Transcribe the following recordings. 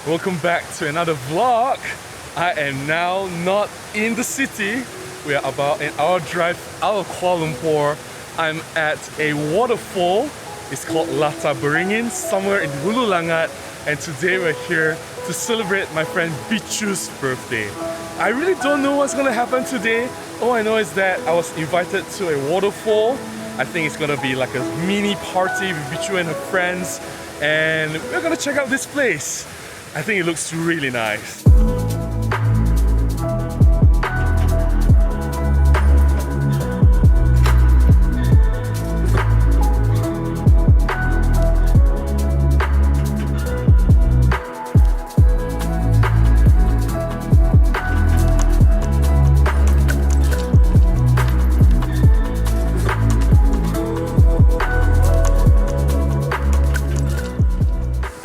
Welcome back to another vlog. I am now not in the city. We are about an hour drive out of Kuala Lumpur. I'm at a waterfall. It's called Lata Beringin, somewhere in Hulu Langat. And today we're here to celebrate my friend Bihzhu's birthday. I really don't know what's gonna happen today. All I know is that I was invited to a waterfall. I think it's gonna be like a mini party with Bihzhu and her friends. And we're gonna check out this place. I think it looks really nice.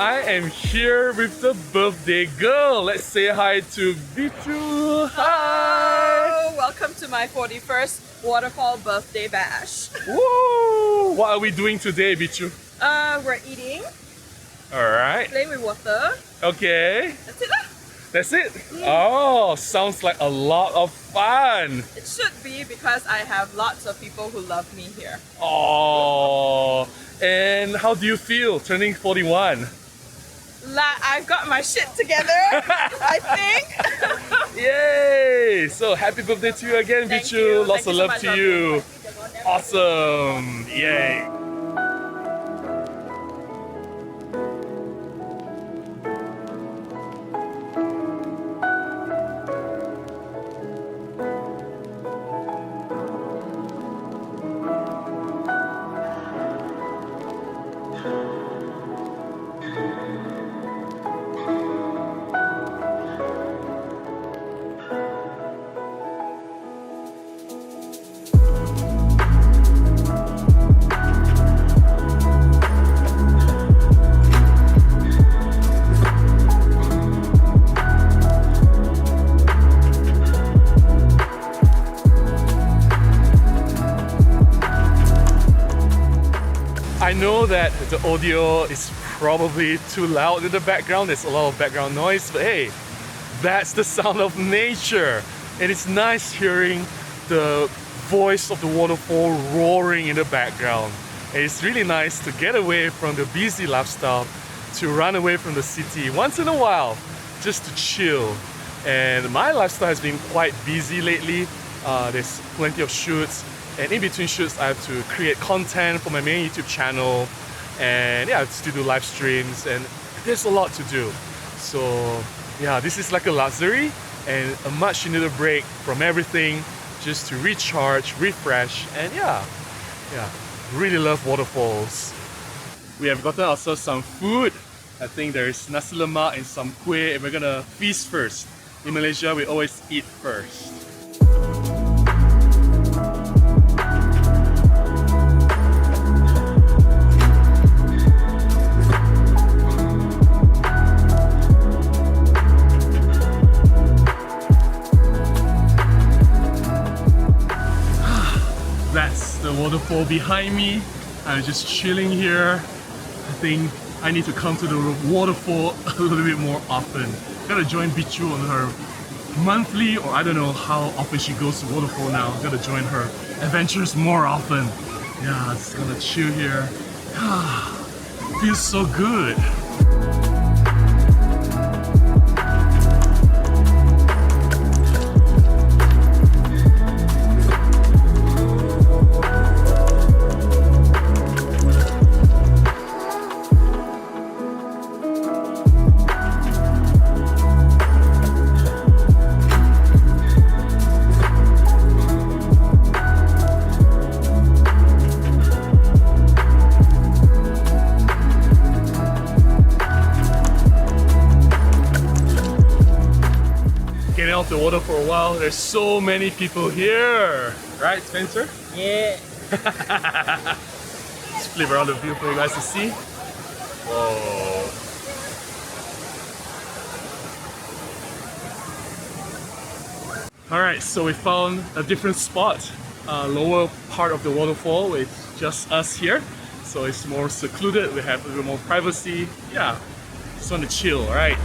I am here with the birthday girl. Let's say hi to Bihzhu. Hi! Hello! Welcome to my 41st waterfall birthday bash. Woo! What are we doing today, Bihzhu? We're eating, Alright. playing with water. Okay. That's it lah. That's it? Oh, sounds like a lot of fun. It should be because I have lots of people who love me here. Oh, and how do you feel turning 41? I've got my shit together, I think. Yay! So happy birthday to you again, Thank Bihzhu. you. Lots Thank of you so love much, to love you. Awesome! Yay! I know that the audio is probably too loud in the background, there's a lot of background noise, but hey, that's the sound of nature. And it's nice hearing the voice of the waterfall roaring in the background. And it's really nice to get away from the busy lifestyle, to run away from the city once in a while, just to chill. And my lifestyle has been quite busy lately. There's plenty of shoots. And in between shoots, I have to create content for my main YouTube channel, and yeah, to do live streams, and there's a lot to do. So yeah, this is like a luxury and a much needed break from everything, just to recharge, refresh, and yeah, really love waterfalls. We have gotten ourselves some food. I think there is nasi lemak and some kueh, and we're gonna feast first. In Malaysia, we always eat first. That's the waterfall behind me. I'm just chilling here. I think I need to come to the waterfall a little bit more often. Gotta join Bihzhu on her monthly, or I don't know how often she goes to waterfall now. Gotta join her adventures more often. Yeah, just gonna chill here. Feels so good. Getting out the water for a while. There's so many people here. Right, Spencer? Yeah. Let's flip around the view for you guys to see. Whoa. Alright, so we found a different spot. Lower part of the waterfall with just us here. So it's more secluded, we have a little more privacy. Yeah, Just want to chill, right?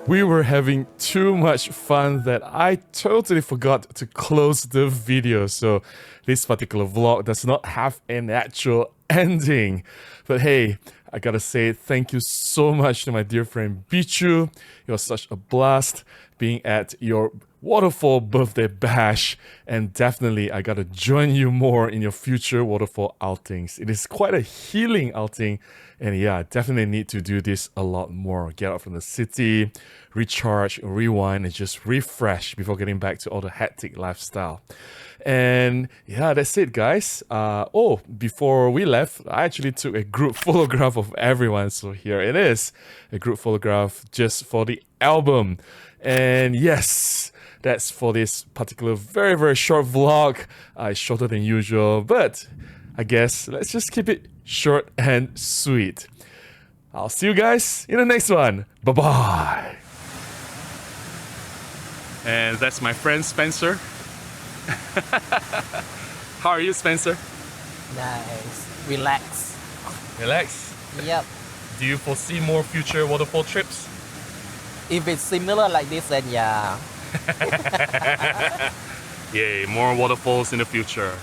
We were having too much fun that I totally forgot to close the video, so this particular vlog does not have an actual ending. But hey, I gotta say thank you so much to my dear friend Bihzhu. It was such a blast being at your waterfall birthday bash, and definitely I gotta join you more in your future waterfall outings. It is quite a healing outing, and yeah, I definitely need to do this a lot more. Get out from the city, recharge, rewind, and just refresh before getting back to all the hectic lifestyle. And yeah, that's it, guys. Oh, before we left, I actually took a group photograph of everyone, so here it is, a group photograph just for the album. And yes, that's for this particular very, very short vlog. Shorter than usual, but I guess let's just keep it short and sweet. I'll see you guys in the next one. Bye-bye. And that's my friend Spencer. How are you, Spencer? Nice. Relax. Relax. Yep. Do you foresee more future waterfall trips? If it's similar like this, then yeah. Yay, more waterfalls in the future.